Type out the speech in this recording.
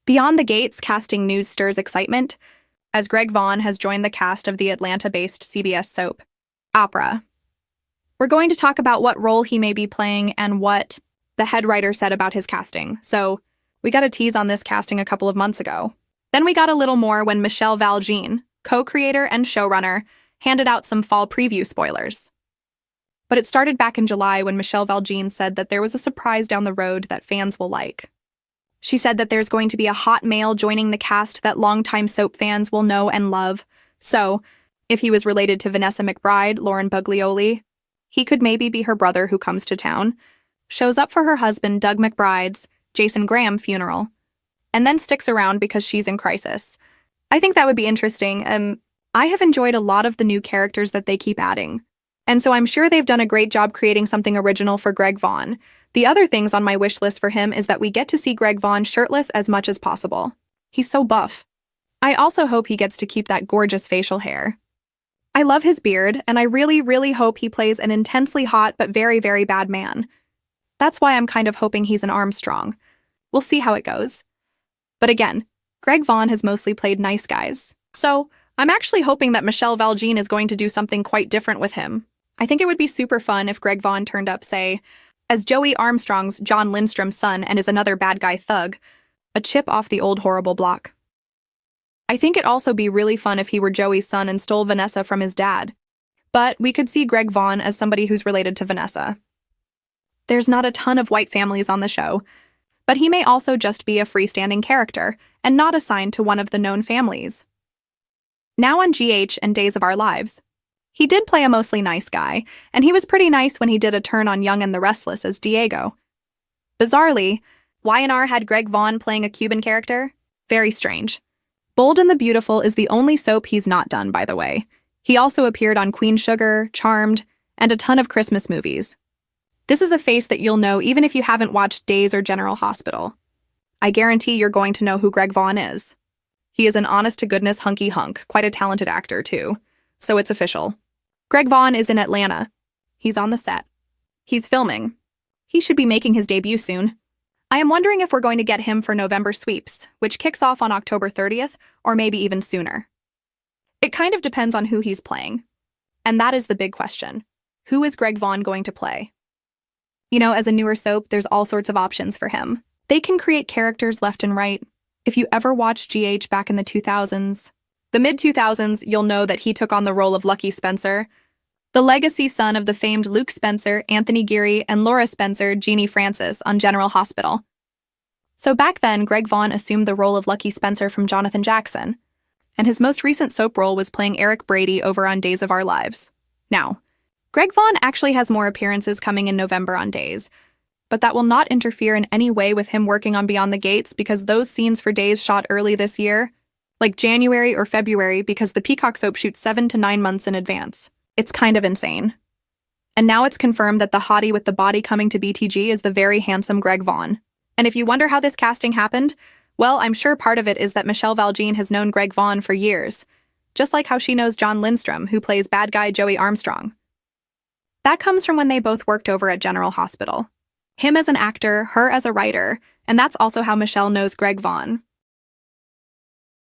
Beyond the Gates casting news stirs excitement, as Greg Vaughan has joined the cast of the Atlanta-based CBS soap, Opera. We're going to talk about what role he may be playing and what the head writer said about his casting. So, we got a tease on this casting a couple of months ago. Then we got a little more when Michelle Vaughan, co-creator and showrunner, handed out some fall preview spoilers. But it started back in July when Michelle Vaughan said that there was a surprise down the road that fans will like. She said that there's going to be a hot male joining the cast that longtime soap fans will know and love. So, if he was related to Vanessa McBride, Lauren Buglioli, he could maybe be her brother who comes to town, shows up for her husband Doug McBride's, Jason Graham, funeral, and then sticks around because she's in crisis. I think that would be interesting. I have enjoyed a lot of the new characters that they keep adding, and so I'm sure they've done a great job creating something original for Greg Vaughan. The other things on my wish list for him is that we get to see Greg Vaughan shirtless as much as possible. He's so buff. I also hope he gets to keep that gorgeous facial hair. I love his beard, and I really, really hope he plays an intensely hot but very, very bad man. That's why I'm kind of hoping he's an Armstrong. We'll see how it goes. But again, Greg Vaughan has mostly played nice guys. So, I'm actually hoping that Michelle Vaughan is going to do something quite different with him. I think it would be super fun if Greg Vaughan turned up, say, as Joey Armstrong's John Lindstrom's son and is another bad guy thug, a chip off the old horrible block. I think it'd also be really fun if he were Joey's son and stole Vanessa from his dad. But we could see Greg Vaughan as somebody who's related to Vanessa. There's not a ton of white families on the show, but he may also just be a freestanding character and not assigned to one of the known families. Now on GH and Days of Our Lives, he did play a mostly nice guy, and he was pretty nice when he did a turn on Young and the Restless as Diego. Bizarrely, Y&R had Greg Vaughan playing a Cuban character. Very strange. Bold and the Beautiful is the only soap he's not done, by the way. He also appeared on Queen Sugar, Charmed, and a ton of Christmas movies. This is a face that you'll know even if you haven't watched Days or General Hospital. I guarantee you're going to know who Greg Vaughan is. He is an honest-to-goodness hunky hunk, quite a talented actor, too. So it's official. Greg Vaughan is in Atlanta. He's on the set. He's filming. He should be making his debut soon. I am wondering if we're going to get him for November Sweeps, which kicks off on October 30th, or maybe even sooner. It kind of depends on who he's playing. And that is the big question. Who is Greg Vaughan going to play? You know, as a newer soap, there's all sorts of options for him. They can create characters left and right. If you ever watched GH back in the 2000s, the mid-2000s, you'll know that he took on the role of Lucky Spencer, the legacy son of the famed Luke Spencer, Anthony Geary, and Laura Spencer, Jeannie Francis, on General Hospital. So back then, Greg Vaughan assumed the role of Lucky Spencer from Jonathan Jackson, and his most recent soap role was playing Eric Brady over on Days of Our Lives. Now, Greg Vaughan actually has more appearances coming in November on Days, but that will not interfere in any way with him working on Beyond the Gates because those scenes for Days shot early this year, like January or February, because the Peacock soap shoots 7 to 9 months in advance. It's kind of insane. And now it's confirmed that the hottie with the body coming to BTG is the very handsome Greg Vaughan. And if you wonder how this casting happened, well, I'm sure part of it is that Michelle Vaughan has known Greg Vaughan for years, just like how she knows John Lindstrom, who plays bad guy Joey Armstrong. That comes from when they both worked over at General Hospital. Him as an actor, her as a writer, and that's also how Michelle knows Greg Vaughan.